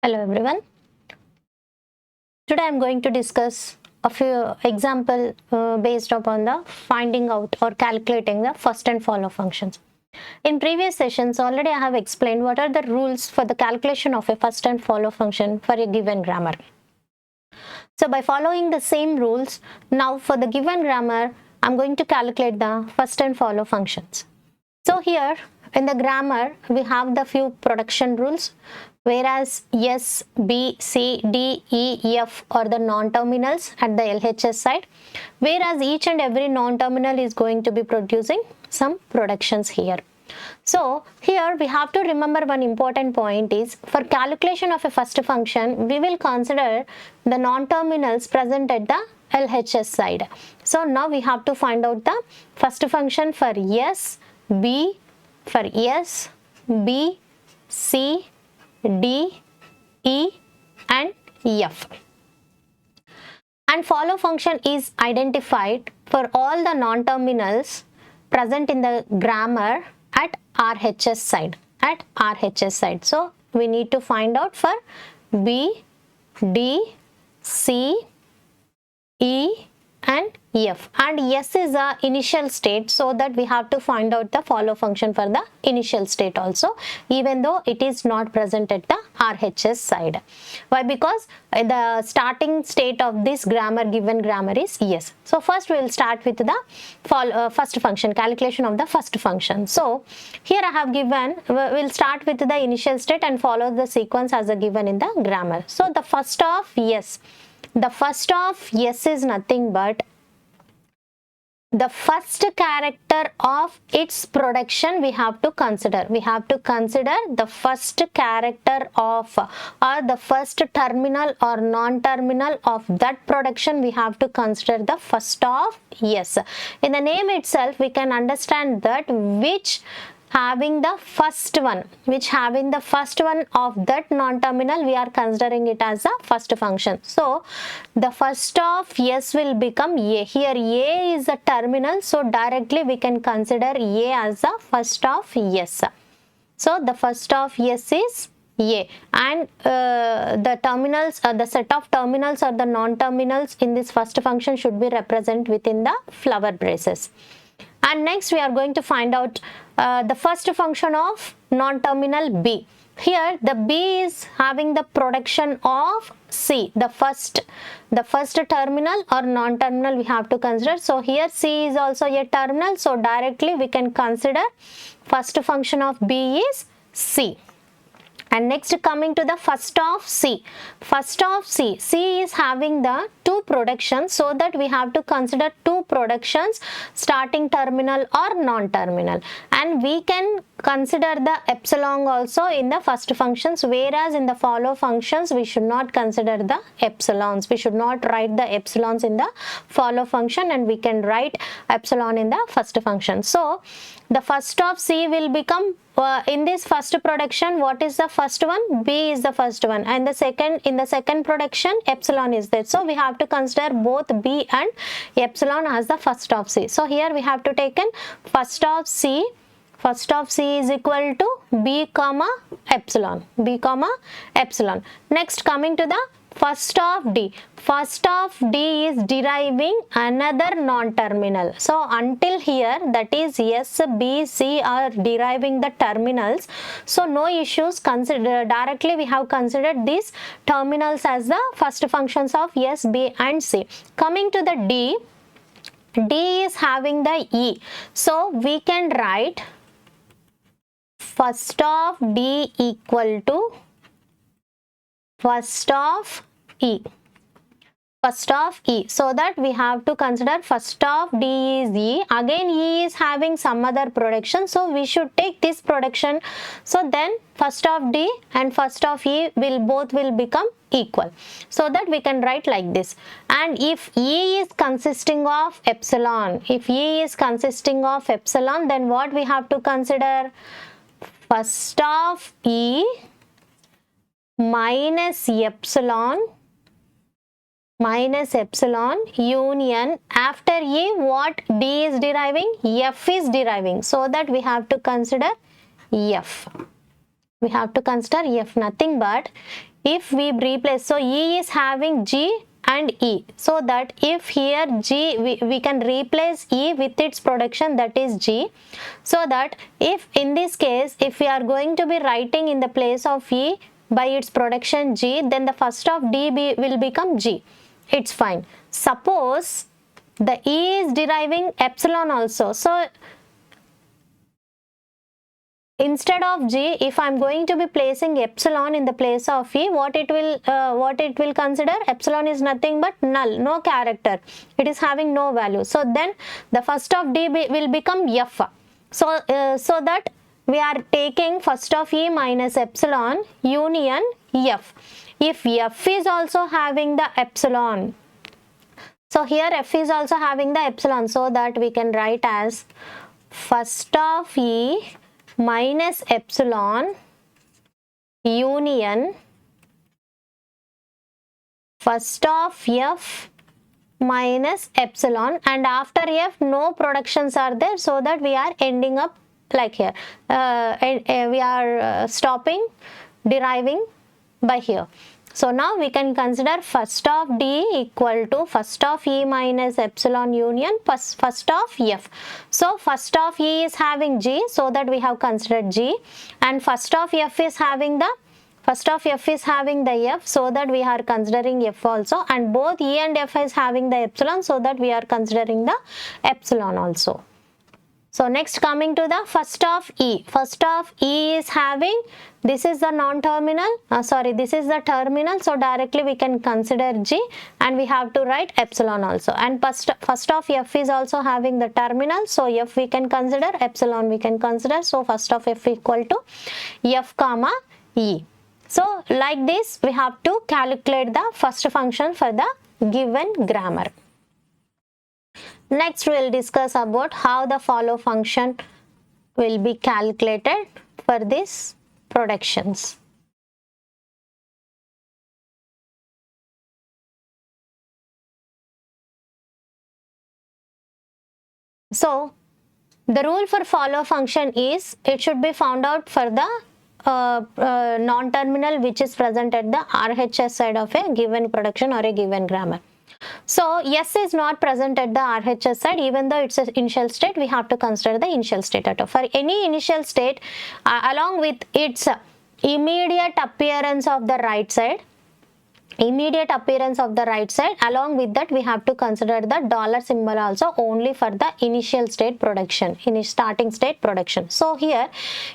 Hello everyone. Today I am going to discuss a few example based upon the finding out or calculating the first and follow functions. In previous sessions already I have explained what are the rules for the calculation of a first and follow function for a given grammar. So by following the same rules, now for the given grammar I am going to calculate the first and follow functions. So here in the grammar we have the few production rules, whereas S, B, C, D, E, F are the non-terminals at the LHS side, whereas each and every non-terminal is going to be producing some productions here. So here we have to remember one important point is, for calculation of a first function we will consider the non-terminals present at the LHS side. So now we have to find out the first function for S, B, for S, B, C, D, E and F. And follow function is identified for all the non-terminals present in the grammar at RHS side. So we need to find out for B, D, C, E and F, and S is a initial state, so that we have to find out the follow function for the initial state also, even though it is not present at the RHS side. Why? Because the starting state of this given grammar is S. So first we will start with the first function, calculation of the first function. So here I have given, we'll start with the initial state and follow the sequence as given in the grammar. So the first of S is nothing but the first character of its production we have to consider. We have to consider the first character of, or the first terminal or non-terminal of that production. We have to consider the first of S. In the name itself we can understand that which having the first one of that non-terminal, we are considering it as a first function. So the first of S will become A. Here A is a terminal, so directly we can consider A as the first of S. So the first of S is A, and the terminals, the set of terminals or the non-terminals in this first function should be represented within the flower braces. And next we are going to find out the first function of non-terminal B. Here the B is having the production of C, the first terminal or non-terminal we have to consider. So here C is also a terminal, so directly we can consider first function of B is C. And next, coming to the first of C. C is having the two productions, so that we have to consider two productions, starting terminal or non-terminal. And we can consider the epsilon also in the first functions, whereas in the follow functions we should not consider the epsilons. We should not write the epsilons in the follow function, and we can write epsilon in the first function. So the first of C will become, in this first production, what is the first one? B is the first one, and in the second production epsilon is there. So we have to consider both B and epsilon as the first of C. So here we have to take in first of C is equal to B comma epsilon. Next, coming to the first of D is deriving another non-terminal. So until here, that is S, B, C are deriving the terminals, so no issues. Directly we have considered these terminals as the first functions of S, B and C. Coming to the D is having the E, so we can write first of D equal to first of E, so that we have to consider first of D is E. Again E is having some other production, so we should take this production. So then first of D and first of E both will become equal, so that we can write like this. And if E is consisting of epsilon, then what we have to consider? First of E minus epsilon union, after E what D is deriving? F is deriving, so that we have to consider F. Nothing but if we replace, so E is having G and E, so that if here G, we can replace E with its production, that is G, so that if in this case, if we are going to be writing in the place of E by its production G, then the first of D will become G. It's fine. Suppose the E is deriving epsilon also, so instead of G, if I'm going to be placing epsilon in the place of E, what it will consider? Epsilon is nothing but null, no character. It is having no value. So then the first of D will become F. So that we are taking first of E minus epsilon union F. If F is also having the epsilon, so here F is also having the epsilon, so that we can write as first of E minus epsilon union first of F minus epsilon, and after F no productions are there, so that we are ending up like here. We are stopping deriving by here. So now we can consider first of D equal to first of E minus epsilon union plus first of F. So first of E is having G, so that we have considered G, and first of F is having the F, so that we are considering F also, and both E and F is having the epsilon, so that we are considering the epsilon also. So next, coming to the first of E. First of E is having, this is the non-terminal, this is the terminal, so directly we can consider G, and we have to write epsilon also. And first of F is also having the terminal, so F we can consider, epsilon we can consider, so first of F equal to F comma E. So like this we have to calculate the first function for the given grammar. Next we will discuss about how the follow function will be calculated for these productions. So the rule for follow function is, it should be found out for the non-terminal which is present at the RHS side of a given production or a given grammar. So S is not present at the RHS side, even though it's an initial state, we have to consider the initial state at all. For any initial state, along with its immediate appearance of the right side, along with that we have to consider the dollar symbol also only for the initial state production, starting state production. So here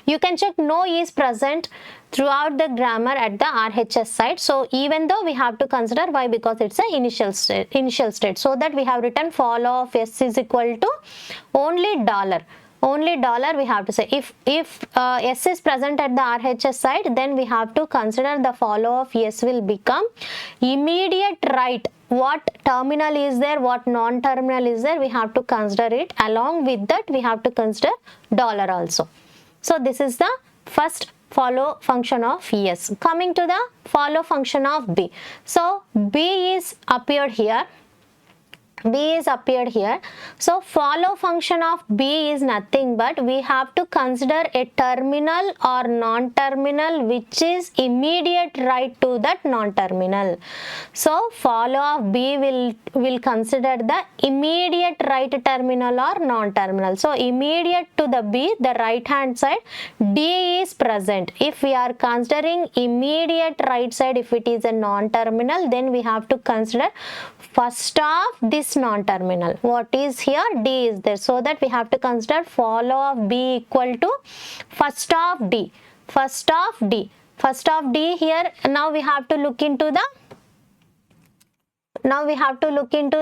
you can check no is present throughout the grammar at the RHS side. So even though we have to consider, why? Because it's an initial state, so that we have written follow of S is equal to only dollar we have to say. If S is present at the RHS side, then we have to consider the follow of S will become immediate right. What terminal is there, what non-terminal is there, we have to consider it. Along with that we have to consider dollar also. So this is the first follow function of S. Coming to the follow function of B. So B is appeared here. So follow function of B is nothing but we have to consider a terminal or non-terminal which is immediate right to that non-terminal. So follow of B will consider the immediate right terminal or non-terminal. So immediate to the B, the right hand side, D is present. If we are considering immediate right side, if it is a non-terminal, then we have to consider first of this non-terminal. What is here? D is there, so that we have to consider follow of B equal to first of D. Here. Now we have to look into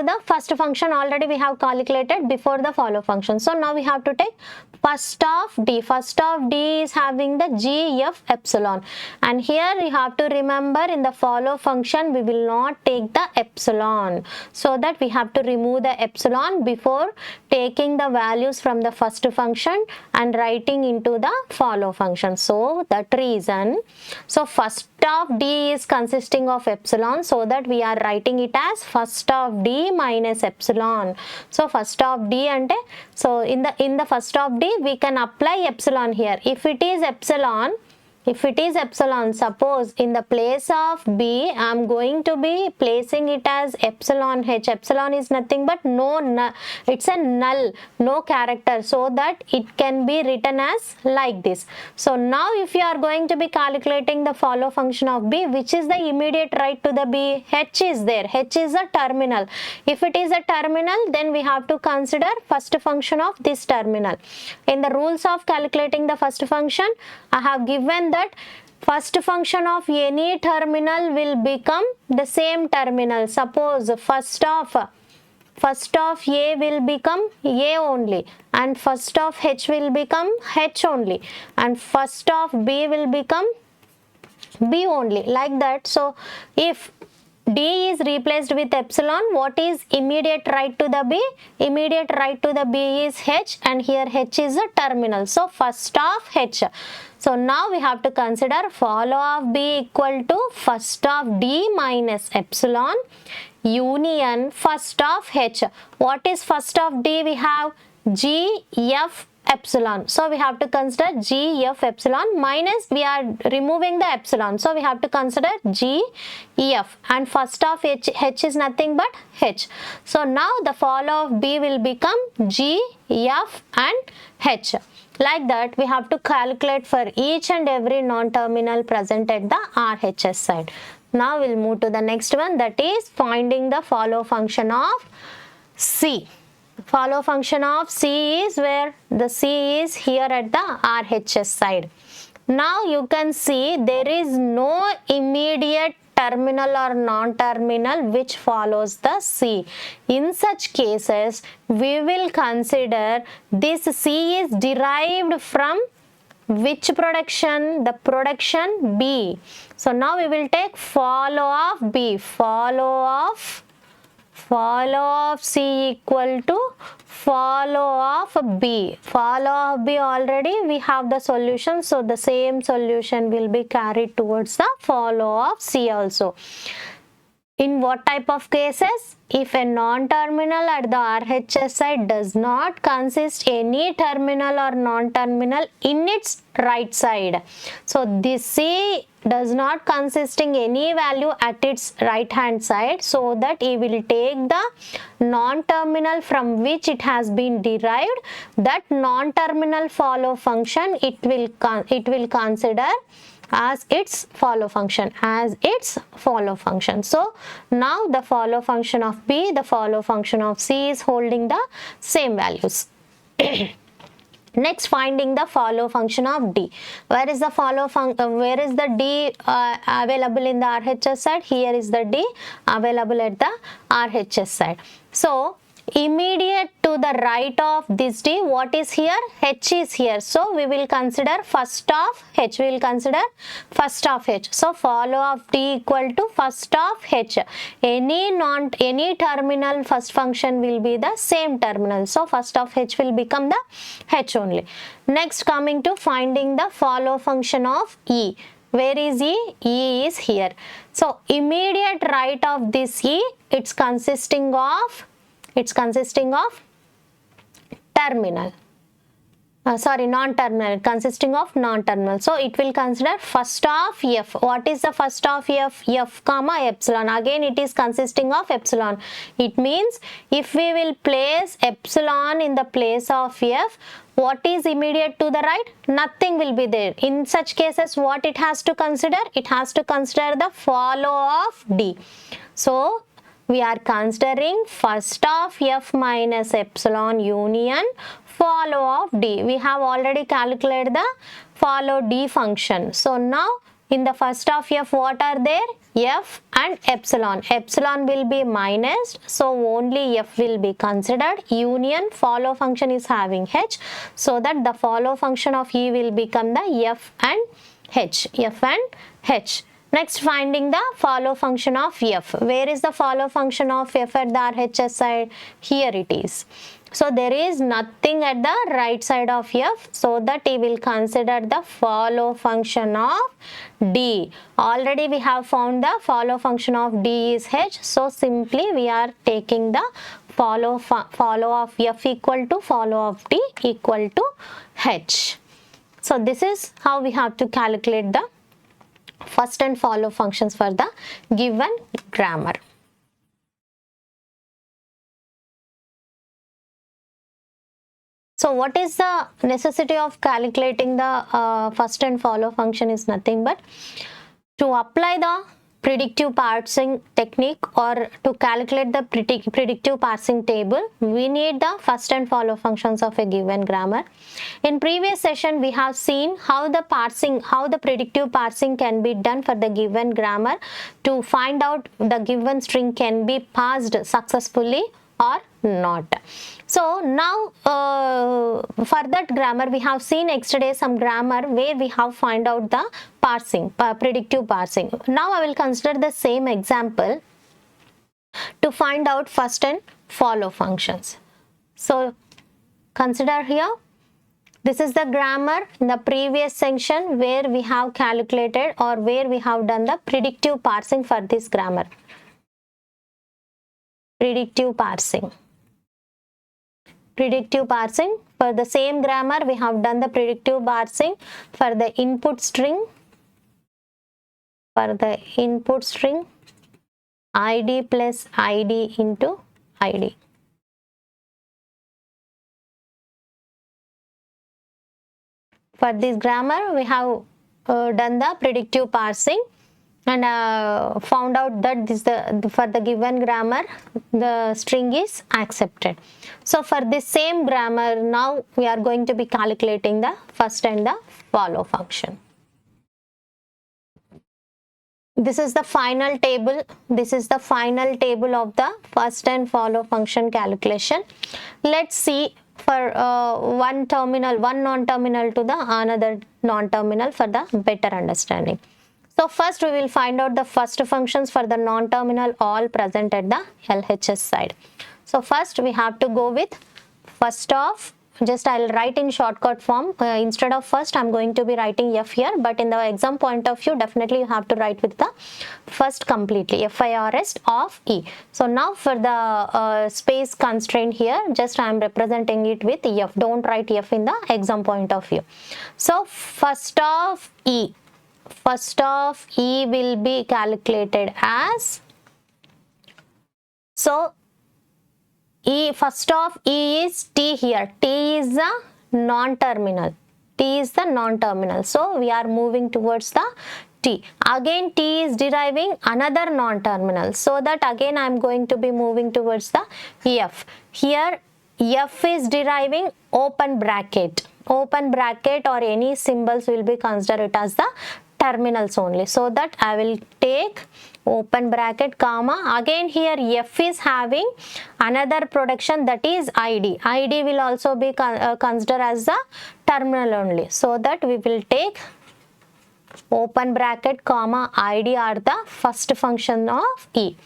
the first function. Already we have calculated before the follow function. So now we have to take first of D. First of D is having the GF epsilon, and here you have to remember in the follow function we will not take the epsilon, so that we have to remove the epsilon before taking the values from the first function and writing into the follow function. So that reason, so first of D is consisting of epsilon, so that we are writing it as first of D minus epsilon. So first of D ante, so in the first of D we can apply epsilon here. If it is epsilon, if it is epsilon, suppose in the place of B, I am going to be placing it as epsilon h. Epsilon is nothing but it's a null, no character, so that it can be written as like this. So now if you are going to be calculating the follow function of B, which is the immediate right to the B? H is there. H is a terminal. If it is a terminal, then we have to consider first function of this terminal. In the rules of calculating the first function, I have given that first function of any terminal will become the same terminal. Suppose first of A will become A only, and first of H will become H only, and first of B will become B only, like that. So if D is replaced with epsilon, what is immediate right to the B? Immediate right to the B is H, and here H is a terminal. So first of H. So now we have to consider follow of B equal to first of D minus epsilon union first of H. What is first of D? We have G F epsilon. So we have to consider G F epsilon minus, we are removing the epsilon. So we have to consider G F, and first of H is nothing but H. So now the follow of B will become G F and H. Like that, we have to calculate for each and every non-terminal present at the RHS side. Now we'll move to the next one, that is finding the follow function of C. Follow function of C is where the C is here at the RHS side. Now you can see there is no immediate terminal or non-terminal which follows the C. In such cases, we will consider this C is derived from which production? The production B. So now we will take follow of B. Follow of C equal to follow of B. Follow of B, already we have the solution, so the same solution will be carried towards the follow of C also. In what type of cases? If a non-terminal at the RHS side does not consist any terminal or non-terminal in its right side. So this C does not consisting any value at its right hand side, so that it will take the non-terminal from which it has been derived. That non-terminal follow function it will consider as its follow function, So now the follow function of B, the follow function of C is holding the same values. Next, finding the follow function of D. Where is the where is the D available in the RHS side? Here is the D available at the RHS side. So immediate to the right of this D, what is here? H is here. So we will consider first of H. So follow of D equal to first of H. Any terminal first function will be the same terminal. So first of H will become the H only. Next, coming to finding the follow function of E. Where is E? E is here. So immediate right of this E, it's consisting of terminal. Non-terminal, consisting of non-terminal. So it will consider first of F. What is the first of F? F comma epsilon. Again it is consisting of epsilon. It means if we will place epsilon in the place of F, what is immediate to the right? Nothing will be there. In such cases, what it has to consider? It has to consider the follow of D. So we are considering first of F minus epsilon union follow of D. We have already calculated the follow D function. So now in the first of F, what are there? F and epsilon. Epsilon will be minus, so only F will be considered. Union follow function is having H, so that the follow function of E will become the F and H. Next, finding the follow function of F. Where is the follow function of F at the RHS side? Here it is. So there is nothing at the right side of F, so that we will consider the follow function of D. Already we have found the follow function of D is H, so simply we are taking the follow of F equal to follow of D equal to H. So this is how we have to calculate the first and follow functions for the given grammar. So what is the necessity of calculating the first and follow function is nothing but to apply the predictive parsing technique or to calculate the predictive parsing table, we need the first and follow functions of a given grammar. In previous session, we have seen how the predictive parsing can be done for the given grammar to find out the given string can be parsed successfully or not. So now for that grammar we have seen yesterday some grammar where we have find out the parsing, predictive parsing. Now I will consider the same example to find out first and follow functions. So consider here, this is the grammar in the previous section where we have calculated or where we have done the predictive parsing for this grammar. Predictive parsing for the same grammar we have done the predictive parsing for the input string, id plus id into id. For this grammar we have done the predictive parsing and found out that this for the given grammar the string is accepted. So for this same grammar now we are going to be calculating the first and the follow function. This is the final table. This is the final table of the first and follow function calculation. Let's see for one non-terminal to the another non-terminal for the better understanding. So first we will find out the first functions for the non-terminal all present at the LHS side. So first we have to go with first of, just I'll write in shortcut form. Instead of first I'm going to be writing F here, but in the exam point of view definitely you have to write with the first completely, FIRST of E. So now for the space constraint here, just I am representing it with F. Don't write F in the exam point of view. So first of E will be calculated as, so first of E is T here. T is the non-terminal. So we are moving towards the T. Again T is deriving another non-terminal. So that again I am going to be moving towards the F. Here F is deriving open bracket or any symbols will be considered it as the terminals only. So that I will take open bracket comma, again here F is having another production that is ID. ID will also be considered as the terminal only. So that we will take open bracket comma ID are the first function of E.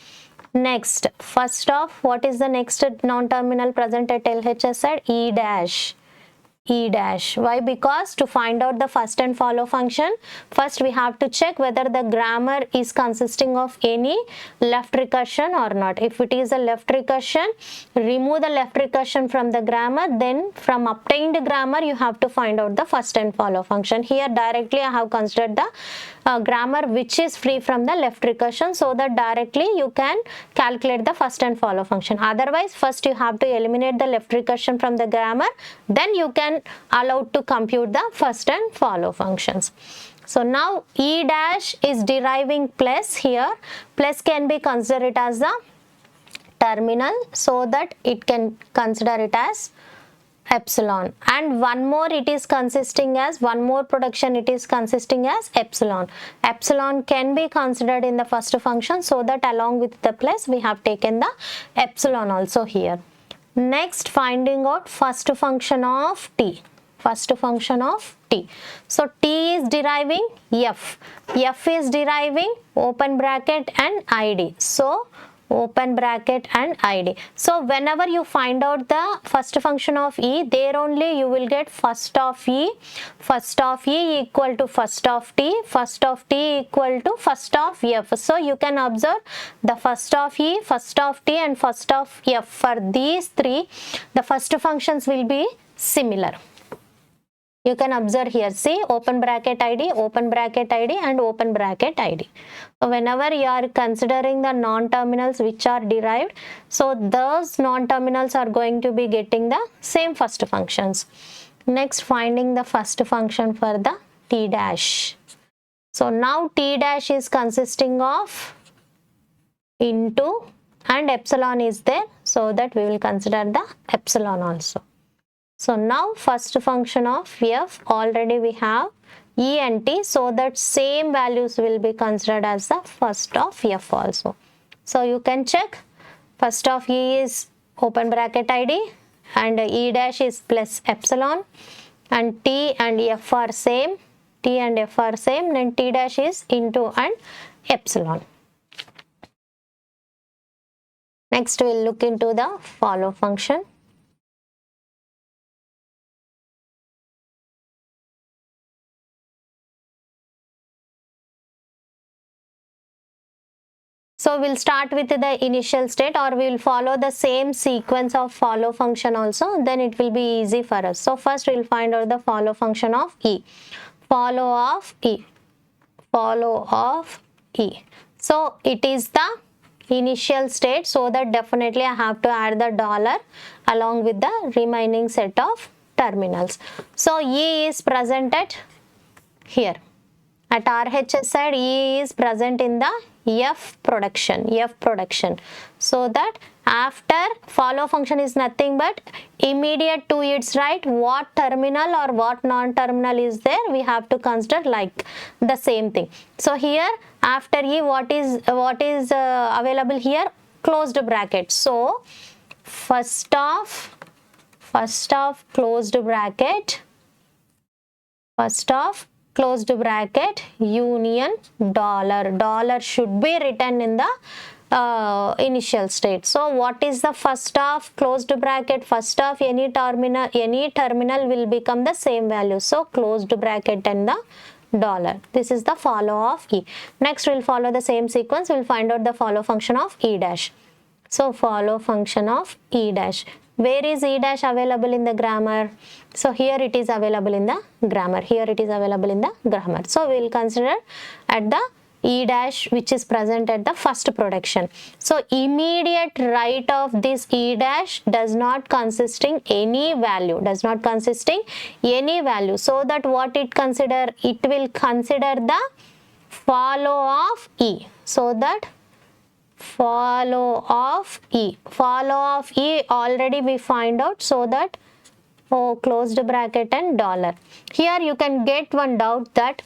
Next, first of, what is the next non-terminal present at LHS side? E dash. Why? Because to find out the first and follow function, first we have to check whether the grammar is consisting of any left recursion or not. If it is a left recursion, remove the left recursion from the grammar, then from obtained grammar you have to find out the first and follow function. Here directly I have considered the grammar which is free from the left recursion, so that directly you can calculate the first and follow function. Otherwise first you have to eliminate the left recursion from the grammar, then you can allowed to compute the first and follow functions. So now E dash is deriving plus here. Plus can be considered as the terminal, so that it can consider it as epsilon, and one more production it is consisting as epsilon. Epsilon can be considered in the first function, so that along with the plus we have taken the epsilon also here. Next, finding out first function of T. So T is deriving F is deriving open bracket and ID. So open bracket and ID. So whenever you find out the first function of E, there only you will get first of E equal to first of T equal to first of F. So you can observe the first of E, first of T and first of F. For these three, the first functions will be similar. You can observe here, see, open bracket id, open bracket id and open bracket id. So whenever you are considering the non-terminals which are derived, so those non-terminals are going to be getting the same first functions. Next, finding the first function for the t dash. So now t dash is consisting of into and epsilon is there, so that we will consider the epsilon also. So now first function of f, already we have e and t, so that same values will be considered as the first of f also. So you can check, first of e is open bracket id and e dash is plus epsilon, and t and f are same, t and f are same, then t dash is into and epsilon. Next we'll look into the follow function. So we'll start with the initial state, or we'll follow the same sequence of follow function also, then it will be easy for us. So first we'll find out the follow function of e. Follow of e. Follow of e. So it is the initial state, so that definitely I have to add the dollar along with the remaining set of terminals. So e is presented here. At RHS side, E is present in the F production. So that after follow function is nothing but immediate to its right, what terminal or what non-terminal is there, we have to consider like the same thing. So here after E, what is available here? Closed bracket. So first of closed bracket, closed bracket union dollar should be written in the initial state. So what is the first of closed bracket? First of any terminal will become the same value. So closed bracket and the dollar. This is the follow of e. Next we'll follow the same sequence. We'll find out the follow function of e dash. So follow function of e dash. Where is e dash available in the grammar? So here it is available in the grammar. So we will consider at the e dash which is present at the first production. So immediate right of this e dash does not consisting any value. So that what it consider? It will consider the follow of e. So that follow of e already we find out, so that closed bracket and dollar. Here you can get one doubt that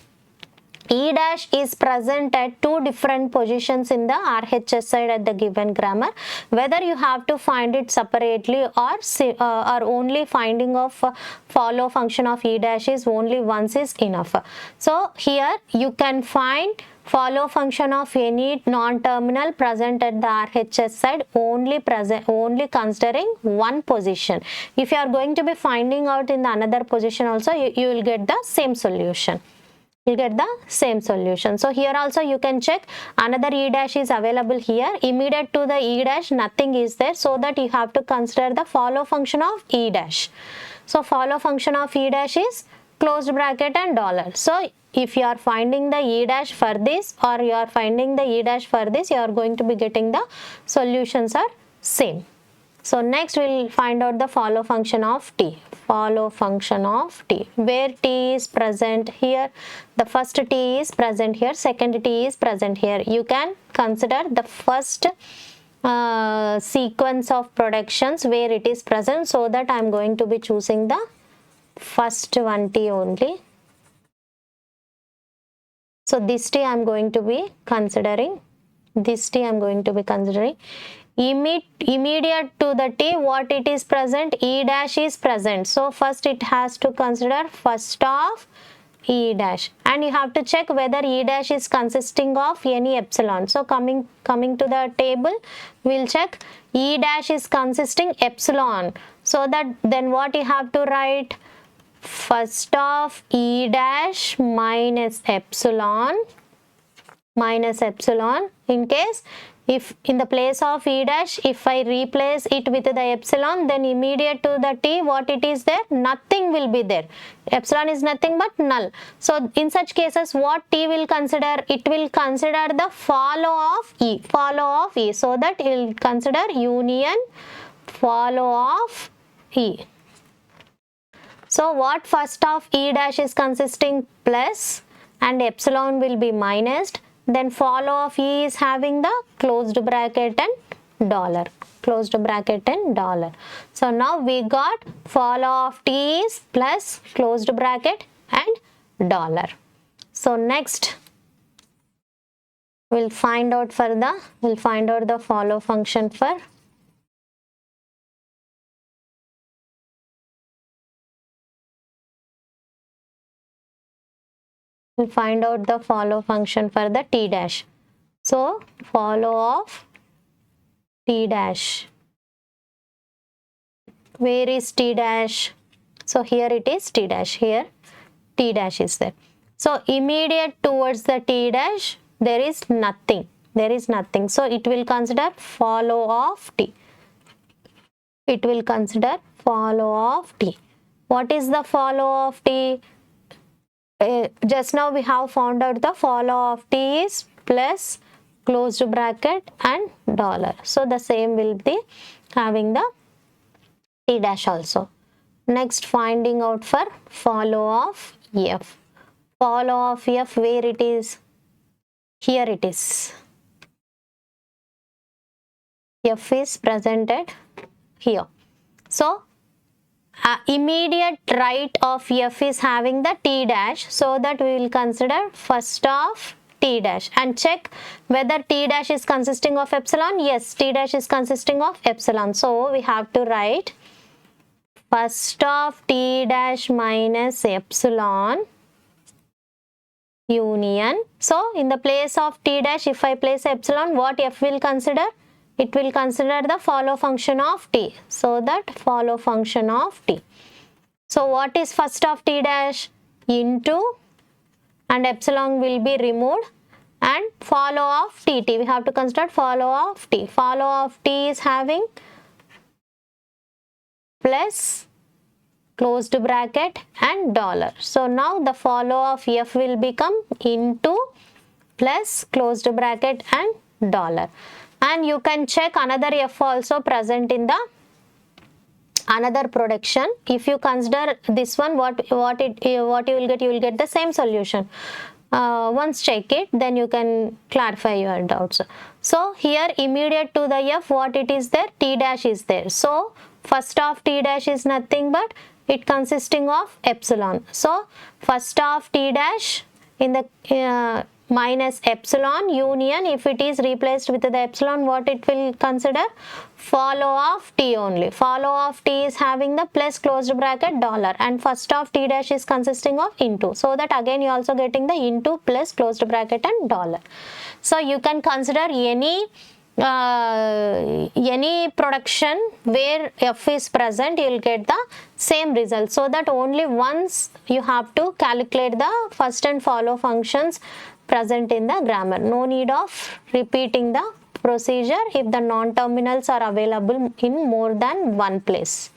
e dash is present at two different positions in the RHS side at the given grammar. Whether you have to find it separately or only finding of follow function of e dash is only once is enough. So here you can find follow function of any non-terminal present at the RHS side only considering one position. If you are going to be finding out in the another position also, you will get the same solution. So here also you can check another e dash is available here. Immediate to the e dash nothing is there, so that you have to consider the follow function of e dash. So follow function of e dash is closed bracket and dollar. So if you are finding the e dash for this or you are finding the e dash for this, you are going to be getting the solutions are same. So next we will find out the follow function of t. Where t is present here, the first t is present here, second t is present here. You can consider the first sequence of productions where it is present, so that I am going to be choosing the first one t only. So this t I am going to be considering. Immediate to the t, what it is present? E dash is present. So first it has to consider first of e dash, and you have to check whether e dash is consisting of any epsilon. So coming to the table, we'll check e dash is consisting epsilon. So that then what you have to write? First of e dash minus epsilon in case If in the place of E dash, if I replace it with the epsilon, then immediate to the T, what it is there? Nothing will be there. Epsilon is nothing but null. So in such cases, what T will consider? It will consider the follow of E, so that it will consider union follow of E. So what first of E dash is consisting? Plus, and epsilon will be minus. Then follow of E is having the closed bracket and dollar. Closed bracket and dollar. So now we got follow of T is plus closed bracket and dollar. So next we'll find out the follow function for find out the follow function for the T dash. So follow of T dash. Where is T dash? So here it is T dash. Here T dash is there. So immediate towards the T dash, there is nothing. So it will consider follow of T. It will consider follow of T. What is the follow of T? Just now we have found out the follow of T is plus closed bracket and dollar. So the same will be having the T dash also. Next, finding out for follow of F. Follow of F, where it is? Here it is. F is presented here. So immediate right of F is having the T dash, so that we will consider first of T dash and check whether T dash is consisting of epsilon. Yes, T dash is consisting of epsilon. So we have to write first of T dash minus epsilon union. So in the place of T dash, if I place epsilon, what F will consider? It will consider the follow function of T. So that follow function of T. So what is first of T dash? Into, and epsilon will be removed, and follow of TT. We have to consider follow of T. Follow of T is having plus closed bracket and dollar. So now the follow of F will become into plus closed bracket and dollar. And you can check another F also present in the another production. If you consider this one, what you will get? You will get the same solution. Once check it, then you can clarify your doubts. So here immediate to the F, what it is there? T dash is there. So first of T dash is nothing but it consisting of epsilon. So first of T dash in the minus epsilon union, if it is replaced with the epsilon, what it will consider? Follow of T only. Follow of T is having the plus closed bracket dollar, and first of T dash is consisting of into. So that again you also getting the into plus closed bracket and dollar. So you can consider any production where F is present, you will get the same result. So that only once you have to calculate the first and follow functions present in the grammar. No need of repeating the procedure if the non-terminals are available in more than one place.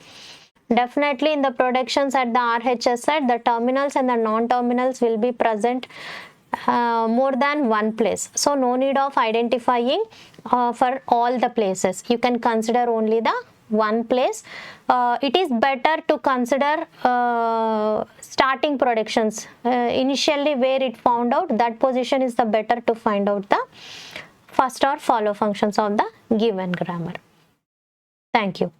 Definitely in the productions at the RHS side, the terminals and the non-terminals will be present more than one place. So no need of identifying for all the places. You can consider only the one place. It is better to consider starting productions initially where it found out, that position is the better to find out the first or follow functions of the given grammar. Thank you.